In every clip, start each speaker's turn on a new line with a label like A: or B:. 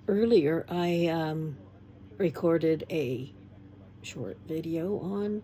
A: Earlier, I recorded a short video on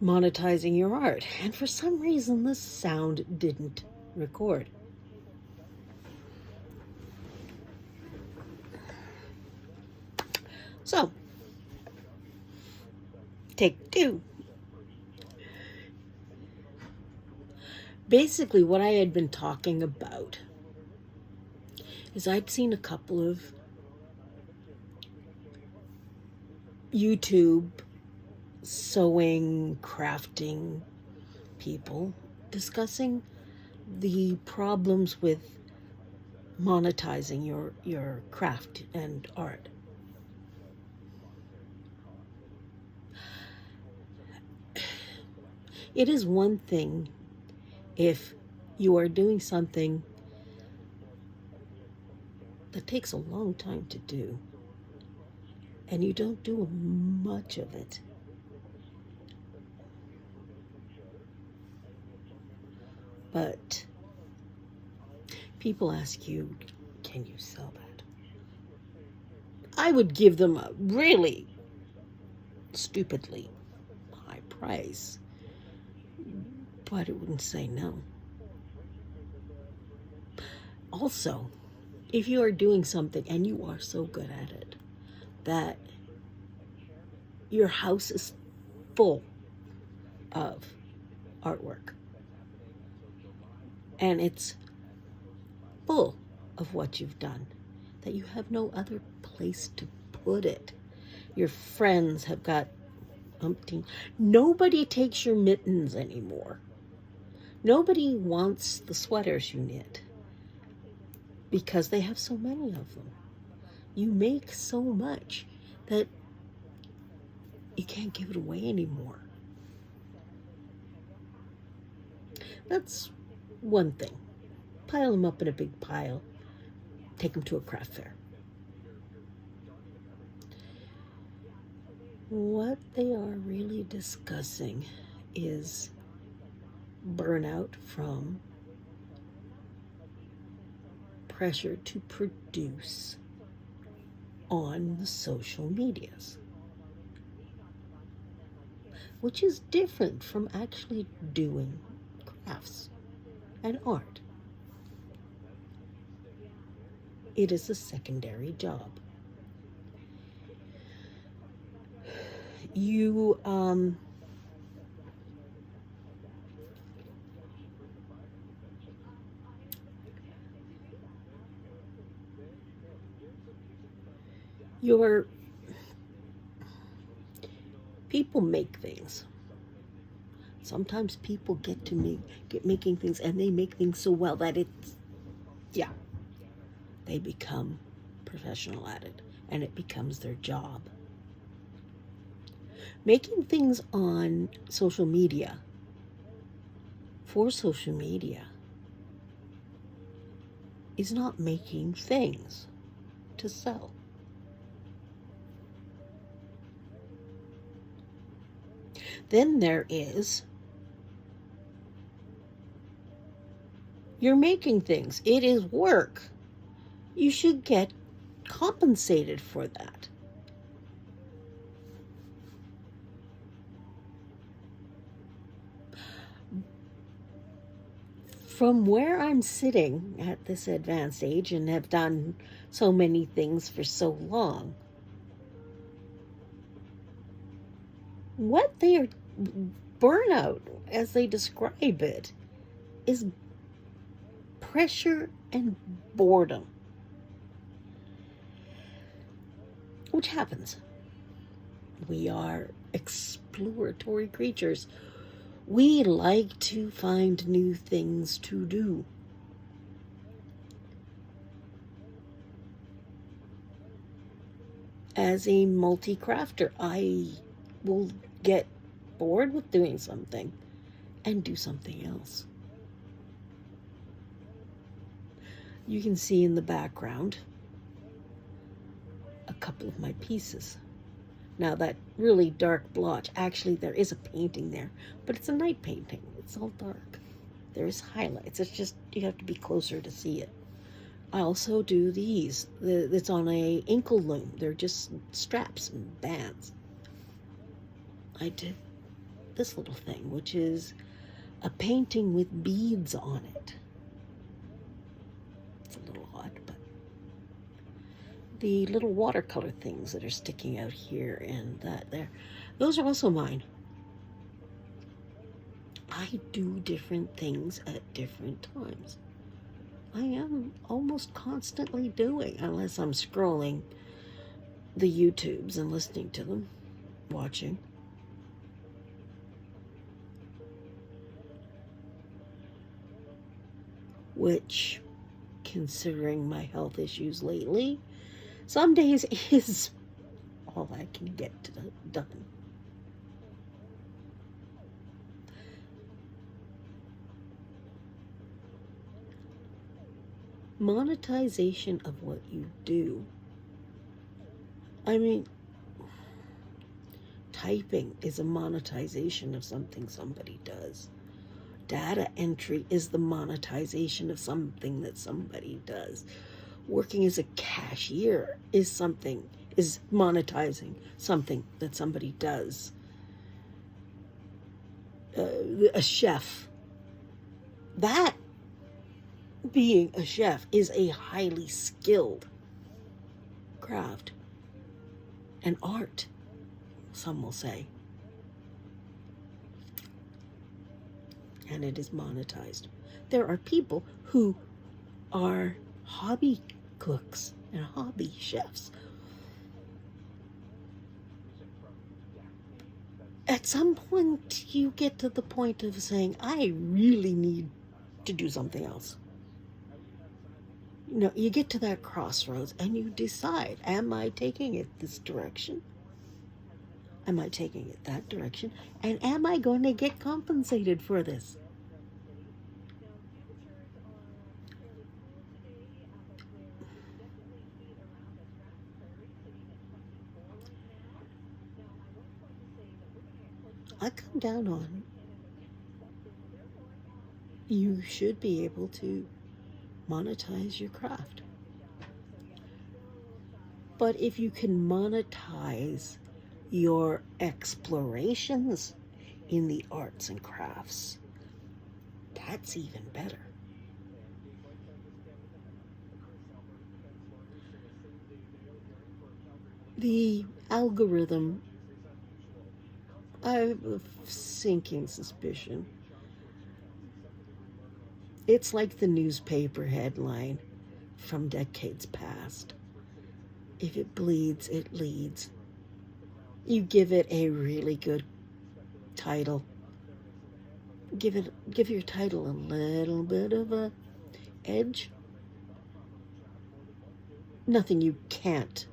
A: monetizing your art, and for some reason, the sound didn't record. So, take two. Basically, what I had been talking about is I'd seen a couple of YouTube sewing, crafting people discussing the problems with monetizing your craft and art. It is one thing if you are doing something that takes a long time to do and you don't do much of it. But people ask you, can you sell that? I would give them a really stupidly high price, but it wouldn't say no. Also, if you are doing something and you are so good at it that your house is full of artwork and it's full of what you've done, that you have no other place to put it. Your friends have got umpteen. Nobody takes your mittens anymore. Nobody wants the sweaters you knit because they have so many of them. You make so much that you can't give it away anymore. That's one thing. Pile them up in a big pile. Take them to a craft fair. What they are really discussing is burnout from pressure to produce on the social medias, which is different from actually doing crafts and art. It is a secondary job. You your people make things. Sometimes people get making things, and they make things so well that they become professional at it, and it becomes their job. Making things on social media for social media is not making things to sell. Then there is, you're making things. It is work. You should get compensated for that. From where I'm sitting at this advanced age and have done so many things for so long, what they are, burnout, as they describe it, is pressure and boredom. Which happens. We are exploratory creatures. We like to find new things to do. As a multi-crafter, I will get bored with doing something and do something else. You can see in the background a couple of my pieces. Now that really dark blotch, actually there is a painting there, but it's a night painting. It's all dark. There is highlights. It's just you have to be closer to see it. I also do these. It's on a ankle loom. They're just straps and bands. I did this little thing, which is a painting with beads on it. It's a little odd, but the little watercolor things that are sticking out here and that there, those are also mine. I do different things at different times. I am almost constantly doing, unless I'm scrolling the YouTubes and listening to them, watching. Which, considering my health issues lately, some days is all I can get done. Monetization of what you do. I mean, typing is a monetization of something somebody does. Data entry is the monetization of something that somebody does. Working as a cashier is monetizing something that somebody does. A chef. That being a chef is a highly skilled craft. An art, some will say. And it is monetized. There are people who are hobby cooks and hobby chefs. At some point, you get to the point of saying, I really need to do something else. You know, you get to that crossroads and you decide, am I taking it this direction? Am I taking it that direction? And am I going to get compensated for this? I come down on you should be able to monetize your craft. But if you can monetize your explorations in the arts and crafts, that's even better. The algorithm, I have a sinking suspicion. It's like the newspaper headline from decades past. If it bleeds, it leads. You give it a really good title. Give your title a little bit of a edge. Nothing you can't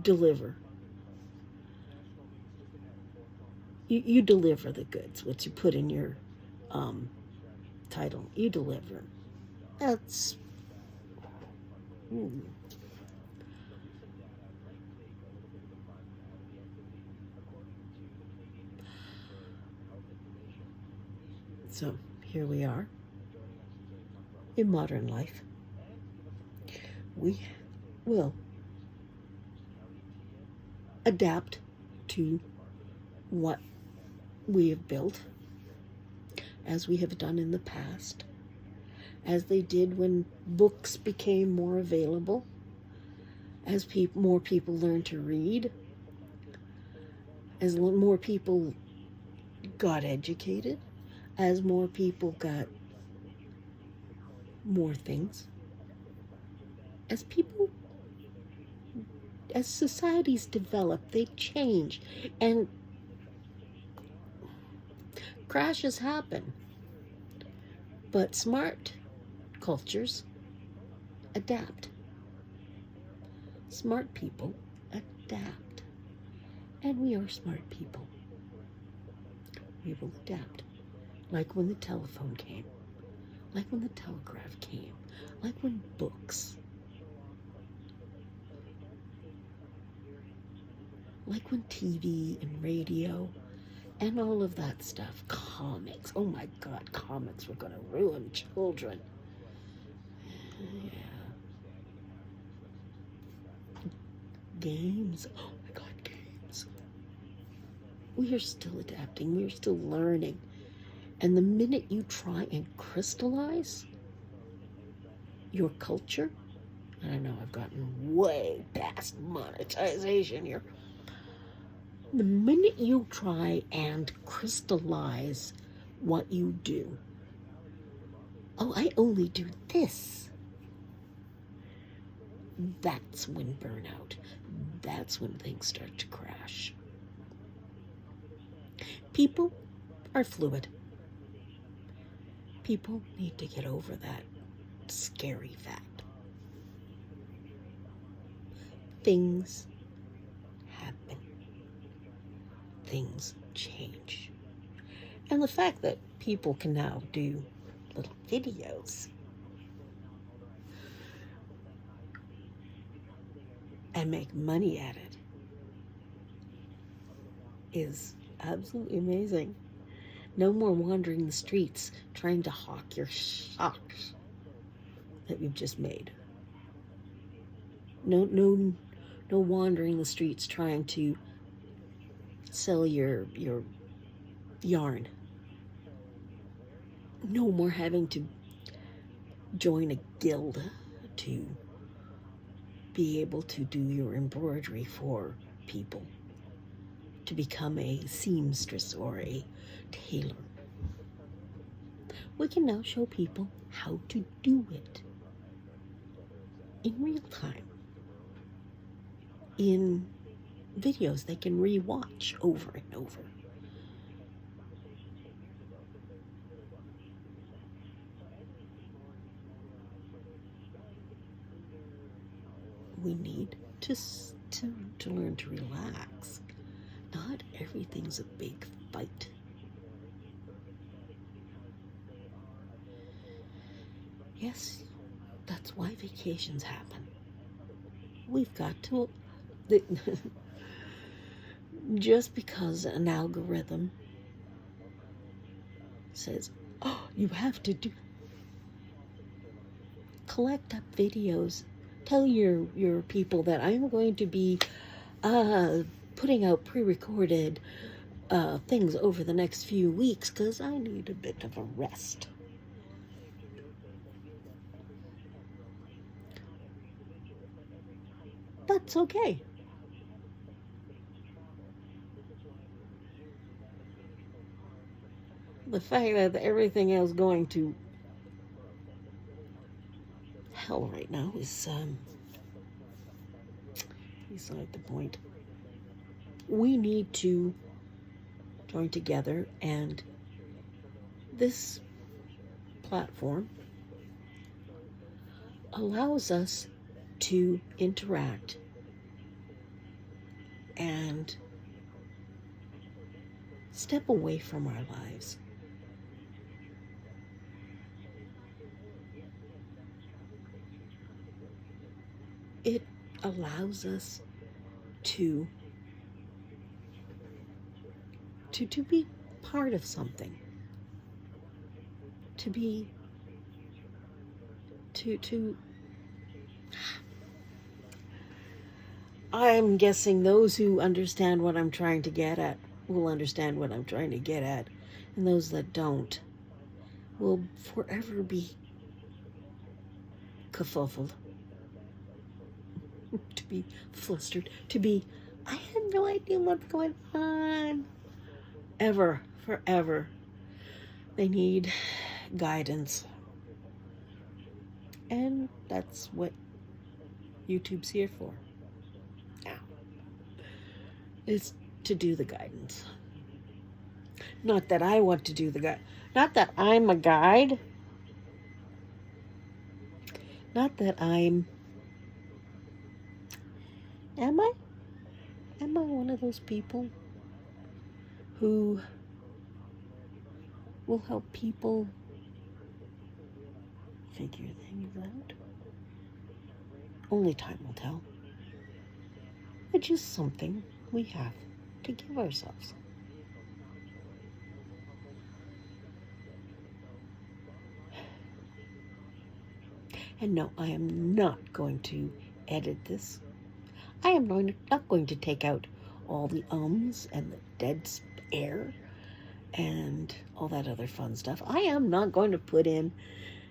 A: deliver. You deliver the goods, what you put in your title. You deliver. That's So here we are in modern life. We will adapt to what we have built, as we have done in the past, as they did when books became more available, as more people learned to read, as more people got educated, as more people got more things, as societies develop, they change, and crashes happen. But smart cultures adapt. Smart people adapt. And we are smart people. We will adapt. Like when the telephone came. Like when the telegraph came. Like when books. like when TV and radio and all of that stuff, comics, oh my God, comics were going to ruin children. Yeah. Games, oh my God, games. We are still adapting, we are still learning. And the minute you try and crystallize your culture, and I know I've gotten way past monetization here. The minute you try and crystallize what you do, oh, I only do this, that's when burnout, that's when things start to crash. People are fluid. People need to get over that scary fact. Things happen. Things change. And the fact that people can now do little videos and make money at it is absolutely amazing. No more wandering the streets trying to hawk your socks that you've just made. No wandering the streets trying to sell your yarn. No more having to join a guild to be able to do your embroidery for people, to become a seamstress or a tailor. We can now show people how to do it in real time, in videos they can re-watch over and over. We need to learn to relax. Not everything's a big fight. Yes, that's why vacations happen. We've got to... just because an algorithm says, oh, you have to collect up videos, tell your people that I'm going to be putting out pre-recorded things over the next few weeks because I need a bit of a rest. That's okay. The fact that everything else going to hell right now is beside the point. We need to join together, and this platform allows us to interact and step away from our lives. It allows us to be part of something, I'm guessing those who understand what I'm trying to get at will understand what I'm trying to get at, and those that don't will forever be kerfuffled, to be flustered, to be, I have no idea what's going on. Ever, forever. They need guidance. And that's what YouTube's here for. Now, is to do the guidance. Not that I want to do the guide. Not that I'm a guide. Not that I'm... Am I? Am I one of those people who will help people figure things out? Only time will tell. It's just something we have to give ourselves. And no, I am not going to edit this. I am not going to take out all the ums and the dead air and all that other fun stuff. I am not going to put in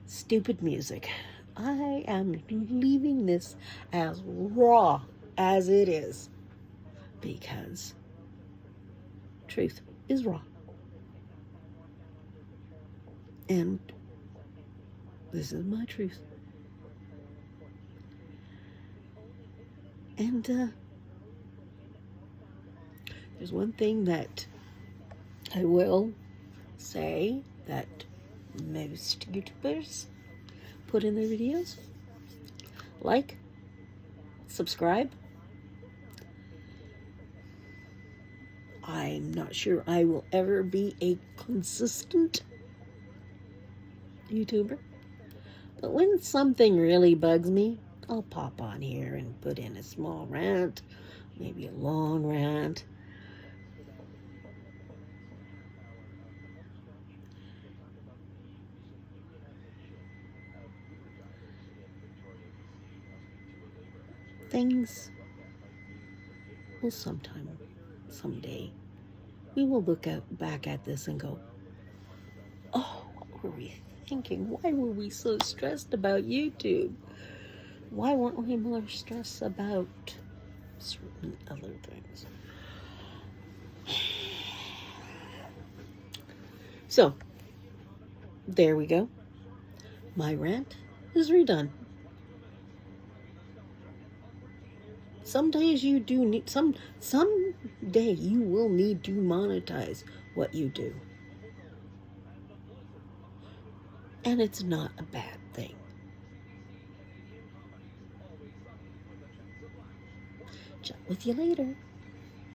A: stupid music. I am leaving this as raw as it is, because truth is raw. And this is my truth. And there's one thing that I will say that most YouTubers put in their videos: like, subscribe. I'm not sure I will ever be a consistent YouTuber, but when something really bugs me, I'll pop on here and put in a small rant, maybe a long rant. Things will someday, we will look back at this and go, oh, what were we thinking? Why were we so stressed about YouTube? Why weren't we more stressed about certain other things? So, there we go. My rant is redone. Some days you do need, someday you will need to monetize what you do. And it's not a bad thing. Chat with you later.